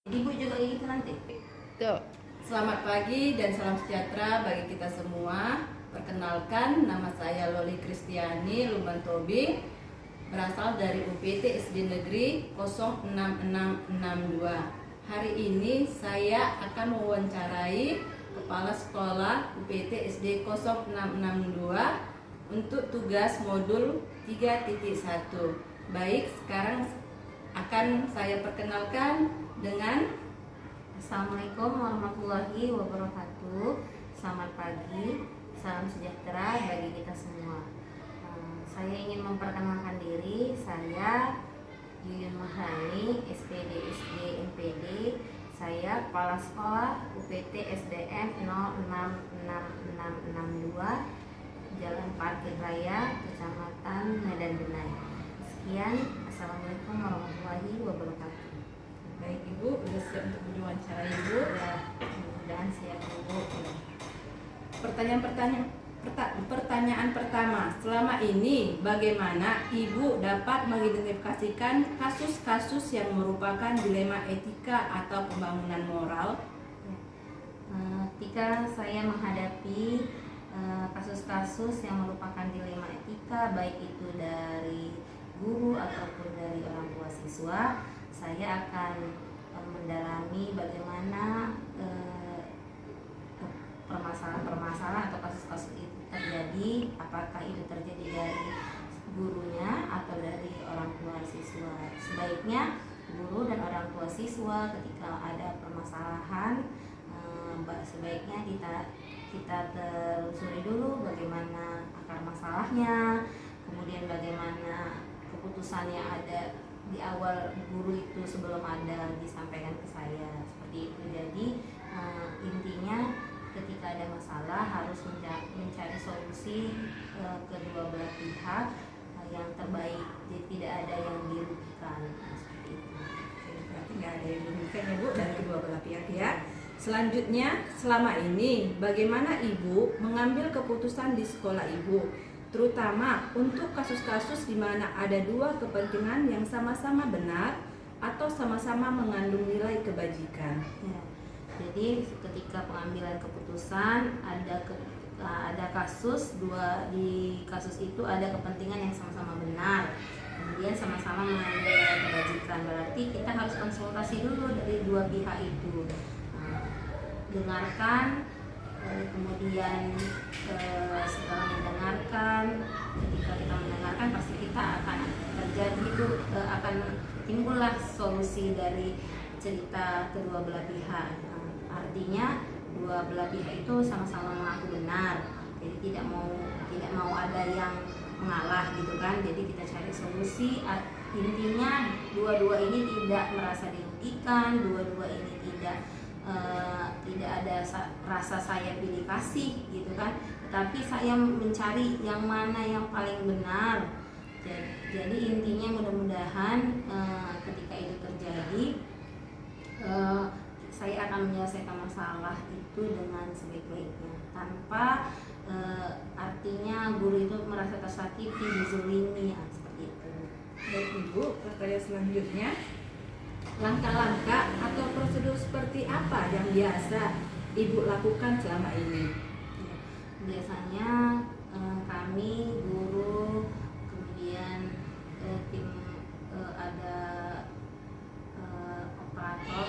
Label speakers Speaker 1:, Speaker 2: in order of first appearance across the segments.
Speaker 1: Ibu juga gitu nanti.
Speaker 2: Tuh.
Speaker 3: Selamat pagi dan salam sejahtera bagi kita semua. Perkenalkan, nama saya Loli Kristiani Lumban Tobing, berasal dari UPT SD Negeri 06662. Hari ini saya akan mewawancarai Kepala Sekolah UPT SD 06662 untuk tugas modul 3.1. Baik, sekarang akan saya perkenalkan dengan
Speaker 1: Assalamualaikum warahmatullahi wabarakatuh. Selamat pagi, salam sejahtera bagi kita semua. Saya ingin memperkenalkan diri. Saya Yuyun Mahani, SPD SD MPD. Saya Kepala Sekolah UPT SDN 06662, Jalan Parkir Raya, Kecamatan Medan Denai. Sekian, assalamualaikum warahmatullahi wabarakatuh.
Speaker 3: Baik Ibu, sudah siap untuk diwawancara Ibu?
Speaker 1: Ya, mudah-mudahan siap Ibu.
Speaker 3: Pertanyaan pertama, selama ini bagaimana Ibu dapat mengidentifikasikan kasus-kasus yang merupakan dilema etika atau pembangunan moral?
Speaker 1: Ketika saya menghadapi kasus-kasus yang merupakan dilema etika, baik itu dari guru ataupun dari orang tua siswa, saya akan mendalami bagaimana permasalahan-permasalahan atau kasus-kasus itu terjadi, apakah itu terjadi dari gurunya atau dari orang tua siswa. Sebaiknya guru dan orang tua siswa ketika ada permasalahan, sebaiknya kita telusuri dulu bagaimana akar masalahnya, kemudian bagaimana keputusannya ada di awal guru itu sebelum ada disampaikan ke saya, seperti itu. Jadi intinya ketika ada masalah harus mencari solusi kedua belah pihak yang terbaik, jadi tidak ada yang dirugikan, seperti itu.
Speaker 3: Berarti nggak ada yang dirugikan ya Bu dari kedua belah pihak ya. Selanjutnya, selama ini bagaimana Ibu mengambil keputusan di sekolah Ibu, terutama untuk kasus-kasus di mana ada dua kepentingan yang sama-sama benar atau sama-sama mengandung nilai kebajikan?
Speaker 1: Ya, jadi ketika pengambilan keputusan ada kasus di kasus itu ada kepentingan yang sama-sama benar, kemudian sama-sama mengandung nilai kebajikan, berarti kita harus konsultasi dulu dari dua pihak itu. Dengarkan, kemudian setelah mendengarkan, ketika kita mendengarkan pasti kita akan terjadi itu akan timbullah solusi dari cerita kedua belah pihak. Artinya dua belah pihak itu sama-sama mengaku benar, jadi tidak mau ada yang mengalah gitu kan. Jadi kita cari solusi, intinya dua-dua ini tidak merasa dirugikan, dua-dua ini tidak ada rasa saya pilih kasih gitu kan, tetapi saya mencari yang mana yang paling benar. Jadi intinya mudah-mudahan ketika itu terjadi saya akan menyelesaikan masalah itu dengan sebaik-baiknya, tanpa artinya guru itu merasa tersakiti, dizolimi, seperti itu.
Speaker 3: Baik Ibu, pertanyaan selanjutnya, langkah-langkah atau prosedur seperti apa yang biasa Ibu lakukan selama ini?
Speaker 1: Biasanya kami guru, kemudian tim ada operator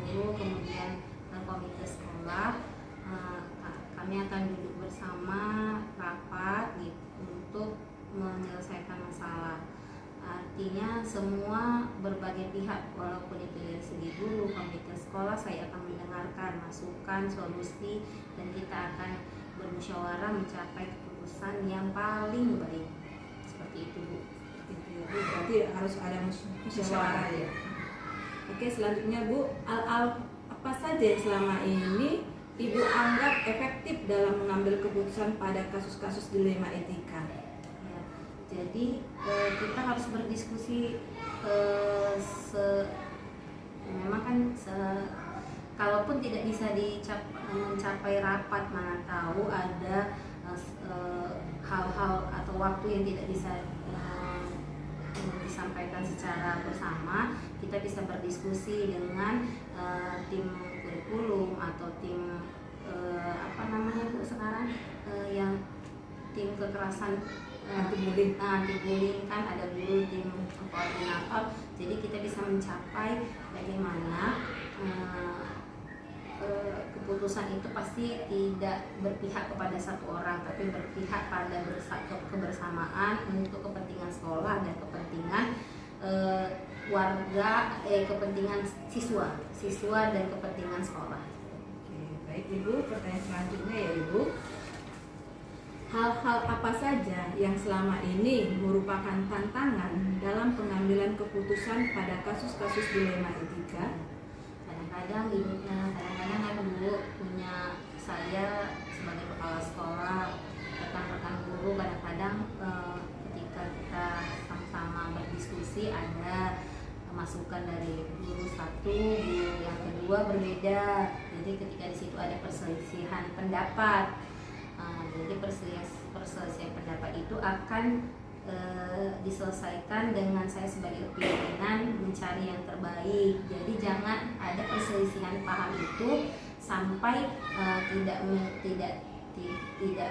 Speaker 1: guru, kemudian komite sekolah, kami akan duduk bersama rapat untuk menyelesaikan masalah. Artinya semua berbagai pihak, walaupun itu dari segi guru, komite sekolah, saya akan mendengarkan masukan, solusi, dan kita akan bermusyawarah mencapai keputusan yang paling baik. Seperti itu Bu.
Speaker 3: Berarti harus ada musyawarah ya. Oke, selanjutnya Bu, apa saja yang selama ini Ibu anggap efektif dalam mengambil keputusan pada kasus-kasus dilema etika?
Speaker 1: Jadi kita harus berdiskusi, memang kan kalaupun tidak bisa mencapai rapat, mana tahu ada hal-hal atau waktu yang tidak bisa disampaikan secara bersama, kita bisa berdiskusi dengan tim kurikulum atau tim apa namanya Bu sekarang yang tim kekerasan anti bullying kan ada guru tim koordinator, jadi kita bisa mencapai bagaimana keputusan itu pasti tidak berpihak kepada satu orang, tapi berpihak pada kebersamaan untuk kepentingan sekolah dan kepentingan warga, kepentingan siswa dan kepentingan sekolah.
Speaker 3: Oke, baik Ibu, pertanyaan selanjutnya ya Ibu. Hal-hal apa saja yang selama ini merupakan tantangan dalam pengambilan keputusan pada kasus-kasus dilema etika?
Speaker 1: Kadang-kadang kan Bu punya saya sebagai kepala sekolah, rekan-rekan guru kadang-kadang ketika kita sama-sama berdiskusi ada masukan dari guru satu, guru yang kedua berbeda. Jadi ketika di situ ada perselisihan pendapat, jadi perselisihan pendapat itu akan diselesaikan dengan saya sebagai pimpinan mencari yang terbaik. Jadi jangan ada perselisihan paham itu sampai tidak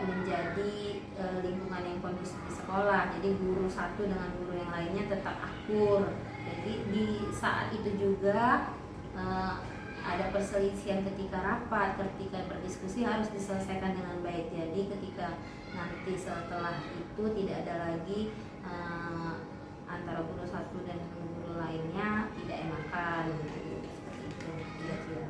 Speaker 1: menjadi lingkungan yang kondusif di sekolah. Jadi guru satu dengan guru yang lainnya tetap akur. Jadi di saat itu juga ada perselisihan ketika rapat, ketika berdiskusi harus diselesaikan dengan baik. Jadi ketika nanti setelah itu tidak ada lagi antara guru satu dan guru lainnya tidak enakan gitu. Seperti itu. Ya.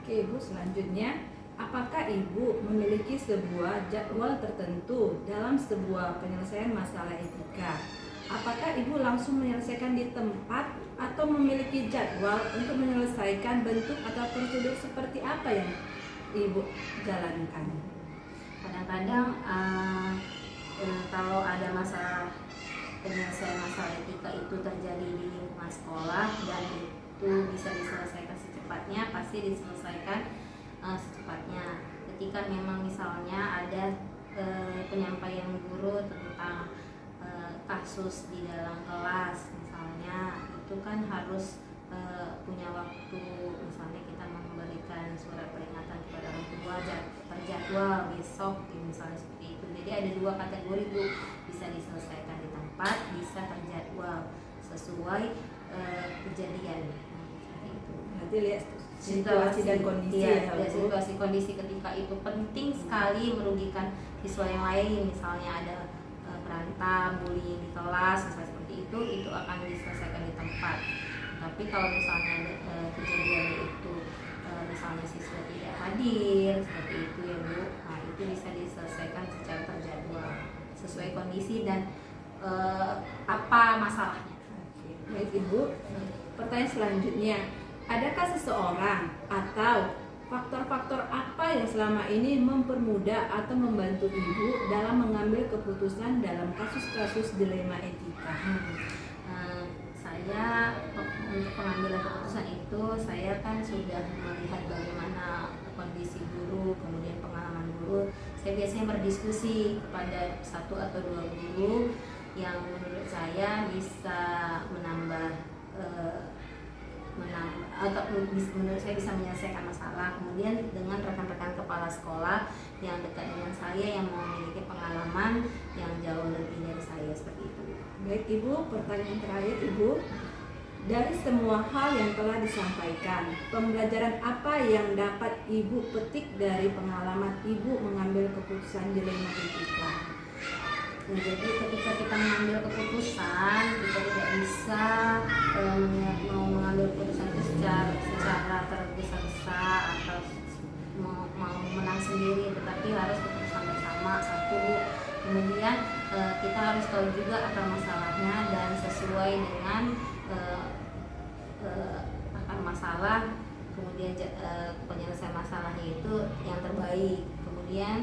Speaker 3: Oke Ibu, selanjutnya apakah Ibu memiliki sebuah jadwal tertentu dalam sebuah penyelesaian masalah etika? Apakah Ibu langsung menyelesaikan di tempat atau memiliki jadwal untuk menyelesaikan bentuk atau prosedur seperti apa yang Ibu jalankan?
Speaker 1: Kadang-kadang kalau ada masalah penyelesaian masalah etika itu terjadi di lingkungan sekolah dan itu bisa diselesaikan secepatnya, pasti diselesaikan secepatnya. Ketika memang misalnya ada penyampaian guru tentang kasus di dalam kelas misalnya, itu kan harus punya waktu, misalnya kita memberikan surat peringatan kepada orang tua terjadwal besok misalnya seperti itu. Jadi ada dua kategori Bu, bisa diselesaikan di tempat, bisa terjadwal sesuai kejadian. Seperti itu.
Speaker 3: Berarti lihat situasi dan kondisi
Speaker 1: ya, situasi kondisi ketika itu penting sekali merugikan siswa yang lain, misalnya ada berantem, bullying di kelas, misalnya seperti itu akan diselesaikan di tempat. Tapi kalau misalnya kejadian itu misalnya siswa tidak hadir seperti itu ya Bu, nah itu bisa diselesaikan secara terjadwal sesuai kondisi dan apa masalahnya.
Speaker 3: Baik Ibu, pertanyaan selanjutnya, adakah seseorang atau faktor-faktor apa yang selama ini mempermudah atau membantu Ibu dalam mengambil keputusan dalam kasus-kasus dilema etika?
Speaker 1: Saya untuk pengambilan keputusan itu, saya kan sudah melihat bagaimana kondisi guru, kemudian pengalaman guru. Saya biasanya berdiskusi kepada satu atau dua guru yang menurut saya bisa menambah atau menurut saya bisa menyelesaikan masalah. Kemudian dengan rekan-rekan kepala sekolah yang dekat dengan saya yang memiliki pengalaman yang jauh lebih dari saya, seperti itu.
Speaker 3: Baik Ibu, pertanyaan terakhir Ibu, dari semua hal yang telah disampaikan, pembelajaran apa yang dapat Ibu petik dari pengalaman Ibu mengambil keputusan dilema etika?
Speaker 1: Nah, jadi ketika kita mengambil keputusan, kita tidak bisa mau mengambil keputusan itu secara tergesa-gesa atau mau menang sendiri, tetapi harus keputusan bersama satu. Kemudian kita harus tahu juga akar masalahnya dan sesuai dengan akar masalah, kemudian penyelesaian masalahnya itu yang terbaik. Kemudian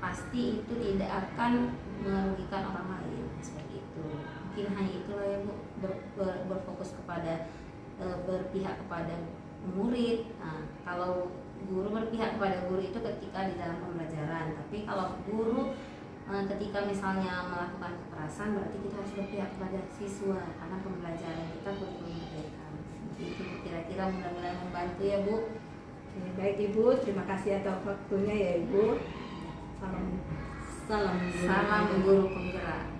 Speaker 1: pasti itu tidak akan merugikan orang lain, seperti itu. Mungkin hanya itulah yang berfokus kepada berpihak kepada murid. Nah, kalau guru berpihak kepada guru itu ketika di dalam pembelajaran, tapi kalau guru ketika misalnya melakukan kekerasan, berarti kita harus berpihak kepada siswa karena pembelajaran kita kurikulum merdeka. Itu kira-kira kira mudah-mudahan membantu ya Bu.
Speaker 3: Oke, baik Ibu, terima kasih atas waktunya ya Ibu. Salam
Speaker 1: Salam guru penggerak.